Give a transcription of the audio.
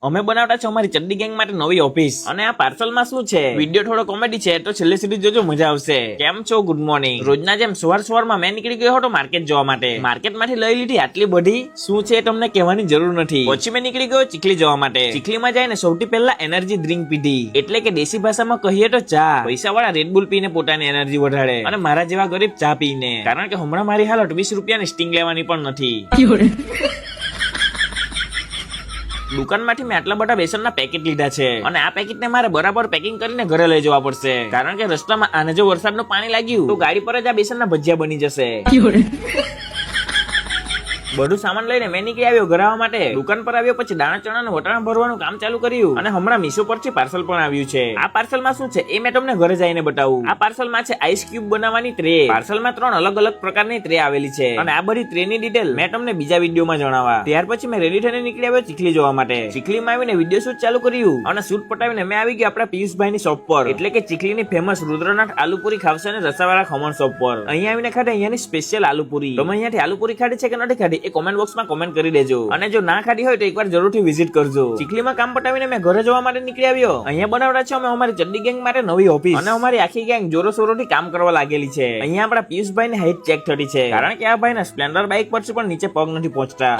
અમે બનાવતા છે અમારી ચડ્ડી ગેંગ માટે નવી ઓફિસ અને આ પાર્સલ માં શું છે, વિડીયો થોડો કોમેડી છે તો છેલ્લે સુધી જોજો, મજા આવશે. કેમ છો? Good morning. રોજના જેમ સવાર માં મેં નીકળી ગયો હતો માર્કેટ જવા માટે. માર્કેટ માંથી લઈ લીધી આટલી બધી, શું છે તમને કહેવાની જરૂર નથી. પછી મેં નીકળી ગયો ચીખલી જવા માટે. ચીખલીમાં જઈને સૌથી પહેલા એનર્જી ડ્રિંક પીધી, એટલે કે દેશી ભાષામાં કહીએ તો ચા. પૈસા વાળા રેડબુલ પીને પોતાની એનર્જી વધારે અને મારા જેવા ગરીબ ચા પીને, કારણ કે હમણાં મારી હાલત 20 રૂપિયાની સ્ટિંગ લેવાની પણ નથી. દુકાનમાંથી મેં આટલા બધા બેસનના પેકેટ લીધા છે અને આ પેકેટને મારે બરાબર પેકિંગ કરીને ઘરે લઈ જવા પડશે, કારણ કે રસ્તામાં આને જો વરસાદનું પાણી લાગ્યું તો ગાડી પર જ આ બેસનના ભજીયા બની જશે. બધું સામાન લઈને મેં નીકળી આવ્યો ઘર આવવા માટે. દુકાન પર આવ્યો પછી દાણા ચણા અને વટાણા ભરવાનું કામ ચાલુ કર્યું અને હમણાં મીશો પરથી પાર્સલ પણ આવ્યું છે. આ પાર્સલમાં શું છે એ મેં તમને ઘરે જઈને બતાવું. આ પાર્સલમાં છે આઈસ ક્યુબ બનાવવાની ટ્રે. પાર્સલમાં 3 અલગ અલગ પ્રકારની ટ્રે આવેલી છે અને આ બધી ટ્રેની ડિટેલ મેં તમને બીજા વિડીયોમાં જણાવવા. ત્યાર પછી મેં રેડી થઈને નીકળી આવ્યો ચીખલી જવા માટે. ચીખલીમાં આવીને વિડીયો શૂટ ચાલુ કર્યું અને શૂટ પટાવીને મેં આવી ગયો આપણા પિયુષભાઈની શોપ પર, એટલે કે ચીખલીની ફેમસ રુદ્રનાથ આલુપુરી ખાવશે અને રસાવાળા ખમણ શોપ પર. અહીંયા આવીને ખાધે અહીંયાની સ્પેશિયલ આલુપુરી. તમે અહીંયાથી આલુપુરી ખાધી છે કે નથી ખાધી એ કોમેન્ટ બોક્સમાં કોમેન્ટ કરી દેજો અને જો ના ખાધી હોય તો એકવાર જરૂરથી વિઝિટ કરજો. ચીખલીમાં કામ પટાવીને મેં ઘરે જવા માટે નીકળી આવ્યો. અહીંયા બનાવડા છે અમે અમારી ચડ્ડી ગેંગ માટે નવી ઓફિસ અને અમારી આખી ગેંગ જોરો શોરોથી કામ કરવા લાગેલી છે. અહીંયા આપણા પિયુષભાઈ ની હાઈટ ચેક થતી છે, કારણ કે આ ભાઈ ના સ્પ્લેન્ડર બાઇક પર પણ નીચે પગ નથી પહોંચતા.